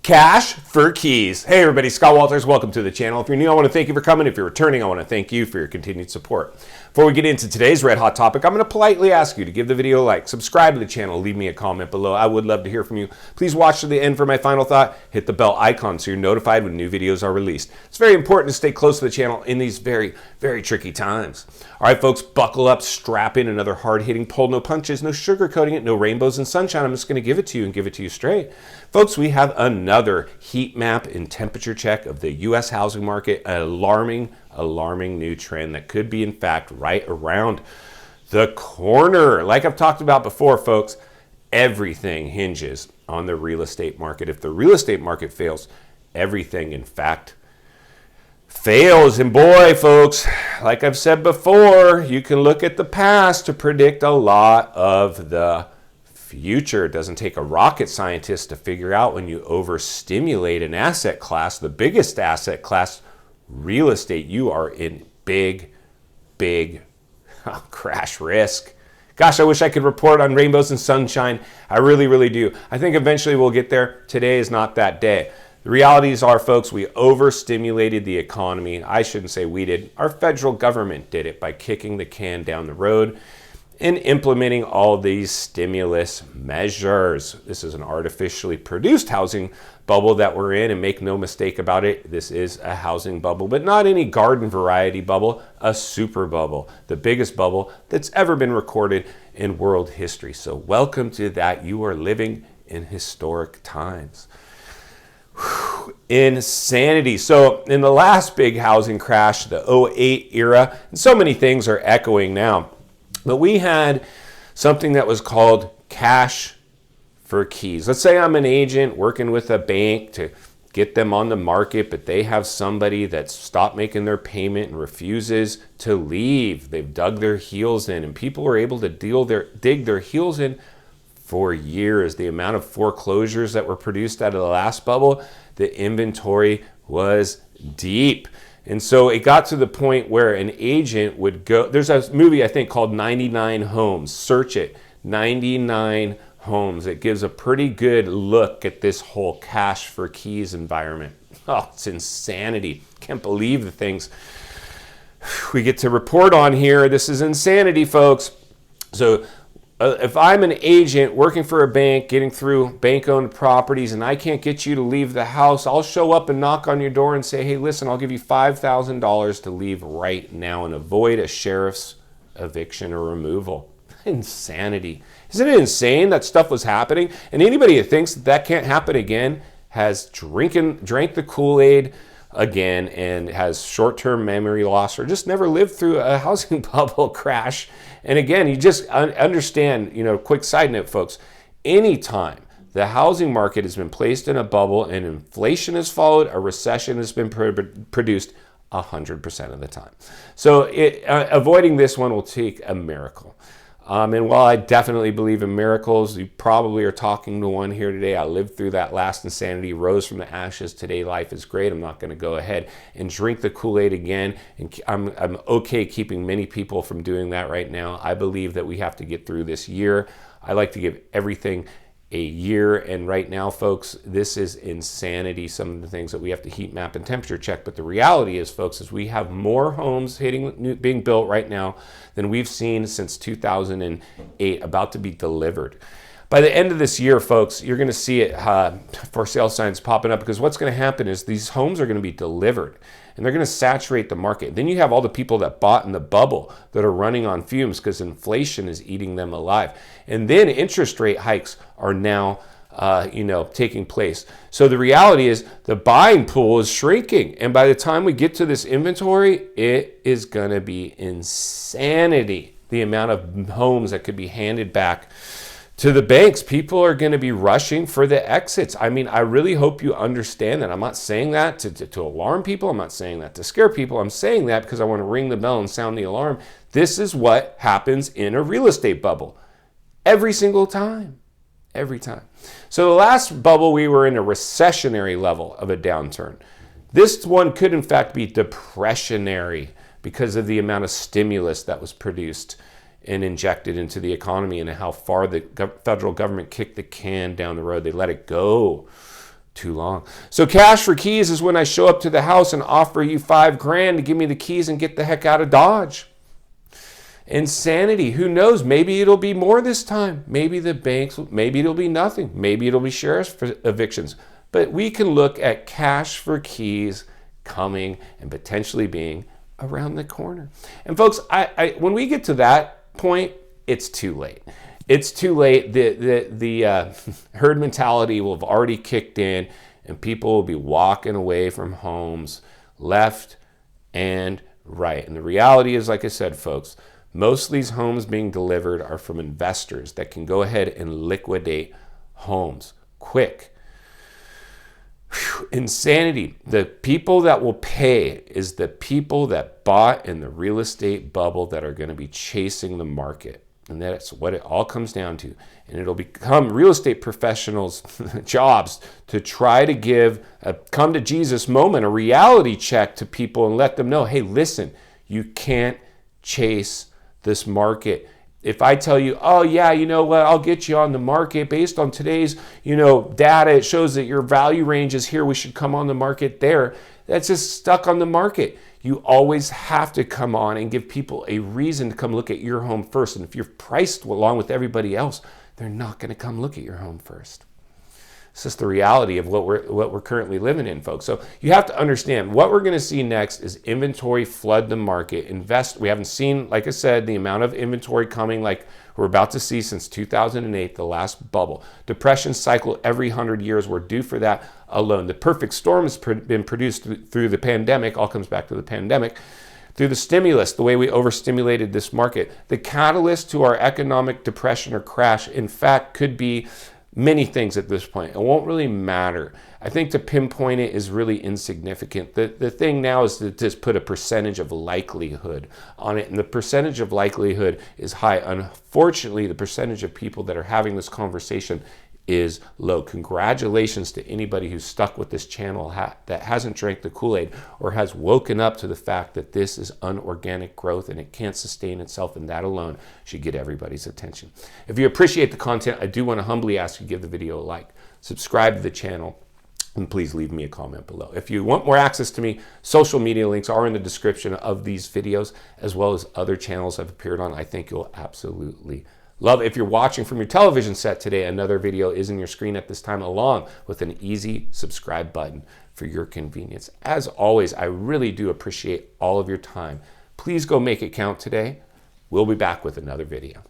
Cash for keys. Hey everybody, Scott Walters, welcome to the channel. If you're new, I want to thank you for coming. If you're returning, I want to thank you for your continued support. Before we get into today's red hot topic, I'm going to politely ask you to give the video a like, subscribe to the channel, leave me a comment below. I would love to hear from you. Please watch to the end for my final thought. Hit the bell icon so you're notified when new videos are released. It's very important to stay close to the channel in these very, very tricky times. All right, folks, buckle up, strap in, another hard-hitting pull, no punches, no sugarcoating it, no rainbows and sunshine. I'm just going to give it to you and give it to you straight. Folks, we have another heat map and temperature check of the U.S. housing market, an alarming new trend that could be, in fact, right around the corner. Like I've talked about before, folks, everything hinges on the real estate market. If the real estate market fails, everything, in fact, fails. And boy, folks, like I've said before, you can look at the past to predict a lot of the future. It doesn't take a rocket scientist to figure out when you overstimulate an asset class, the biggest asset class, real estate, you are in big crash risk. Gosh, I wish I could report on rainbows and sunshine. I really do. I think eventually we'll get there. Today is not that day. The realities are, folks, we overstimulated the economy. I shouldn't say we did. Our federal government did it by kicking the can down the road and implementing all these stimulus measures. This is an artificially produced housing bubble that we're in, and make no mistake about it, this is a housing bubble, but not any garden variety bubble, a super bubble, the biggest bubble that's ever been recorded in world history. So welcome to that. You are living in historic times. Insanity. So in the last big housing crash, the 2008 era, and so many things are echoing now, but we had something that was called cash for keys. Let's say I'm an agent working with a bank to get them on the market, but they have somebody that's stopped making their payment and refuses to leave. They've dug their heels in, and people were able to dig their heels in for years. The amount of foreclosures that were produced out of the last bubble, the inventory was deep. And so it got to the point where an agent would go, there's a movie I think called 99 Homes, search it, 99 Homes. It gives a pretty good look at this whole cash for keys environment. Oh, it's insanity. Can't believe the things we get to report on here. This is insanity, folks. So if I'm an agent working for a bank, getting through bank-owned properties, and I can't get you to leave the house, I'll show up and knock on your door and say, hey, listen, I'll give you $5,000 to leave right now and avoid a sheriff's eviction or removal. Insanity. Isn't it insane that stuff was happening? And anybody that thinks that can't happen again has drank the Kool-Aid again and has short-term memory loss or just never lived through a housing bubble crash. And again, you just understand, quick side note, folks, anytime the housing market has been placed in a bubble and inflation has followed, a recession has been produced 100% of the time. So avoiding this one will take a miracle. And while I definitely believe in miracles, you probably are talking to one here today. I lived through that last insanity, rose from the ashes. Today, life is great. I'm not going to go ahead and drink the Kool-Aid again. And I'm okay keeping many people from doing that right now. I believe that we have to get through this year. I like to give everything a year. And right now, folks, this is insanity. Some of the things that we have to heat map and temperature check. But the reality is, folks, is we have more homes being built right now than we've seen since 2008, about to be delivered. By the end of this year, folks, you're going to see it for sale signs popping up, because what's going to happen is these homes are going to be delivered and they're going to saturate the market. Then you have all the people that bought in the bubble that are running on fumes because inflation is eating them alive. And then interest rate hikes are now taking place. So the reality is the buying pool is shrinking. And by the time we get to this inventory, it is going to be insanity. The amount of homes that could be handed back to the banks. People are going to be rushing for the exits. I mean, I really hope you understand that. I'm not saying that to alarm people. I'm not saying that to scare people. I'm saying that because I want to ring the bell and sound the alarm. This is what happens in a real estate bubble. Every single time. Every time. So the last bubble, we were in a recessionary level of a downturn. This one could in fact be depressionary because of the amount of stimulus that was produced and injected into the economy and how far the federal government kicked the can down the road. They let it go. too long. So cash for keys is when I show up to the house and offer you $5,000 to give me the keys and get the heck out of Dodge. Insanity. Who knows? Maybe it'll be more this time. Maybe the banks, maybe it'll be nothing. Maybe it'll be sheriff's evictions. But we can look at cash for keys coming and potentially being around the corner. And folks, when we get to that point, it's too late. It's too late. The herd mentality will have already kicked in, and people will be walking away from homes left and right. And the reality is, like I said, folks, most of these homes being delivered are from investors that can go ahead and liquidate homes quick. Whew, insanity. The people that will pay is the people that bought in the real estate bubble that are going to be chasing the market. And that's what it all comes down to. And it'll become real estate professionals' jobs to try to give a come to Jesus moment, a reality check to people and let them know, hey, listen, you can't chase this market. If I tell you, oh yeah, you know what, I'll get you on the market based on today's, data, it shows that your value range is here, we should come on the market there. That's just stuck on the market. You always have to come on and give people a reason to come look at your home first. And if you're priced along with everybody else, they're not going to come look at your home first. It's just the reality of what we're currently living in, folks. So you have to understand what we're going to see next is inventory flood the market. We haven't seen, like I said, the amount of inventory coming like we're about to see since 2008, the last bubble. Depression cycle every 100 years. We're due for that alone. The perfect storm has been produced through the pandemic. All comes back to the pandemic. Through the stimulus, the way we overstimulated this market. The catalyst to our economic depression or crash, in fact, could be many things at this point. It won't really matter. I think to pinpoint it is really insignificant. The thing now is to just put a percentage of likelihood on it. And the percentage of likelihood is high. Unfortunately, the percentage of people that are having this conversation is low. Congratulations to anybody who's stuck with this channel that hasn't drank the Kool-Aid or has woken up to the fact that this is unorganic growth and it can't sustain itself, and that alone should get everybody's attention. If you appreciate the content, I do want to humbly ask you to give the video a like, subscribe to the channel, and please leave me a comment below. If you want more access to me, social media links are in the description of these videos, as well as other channels I've appeared on. I think you'll absolutely love. If you're watching from your television set today, another video is in your screen at this time, along with an easy subscribe button for your convenience. As always, I really do appreciate all of your time. Please go make it count today. We'll be back with another video.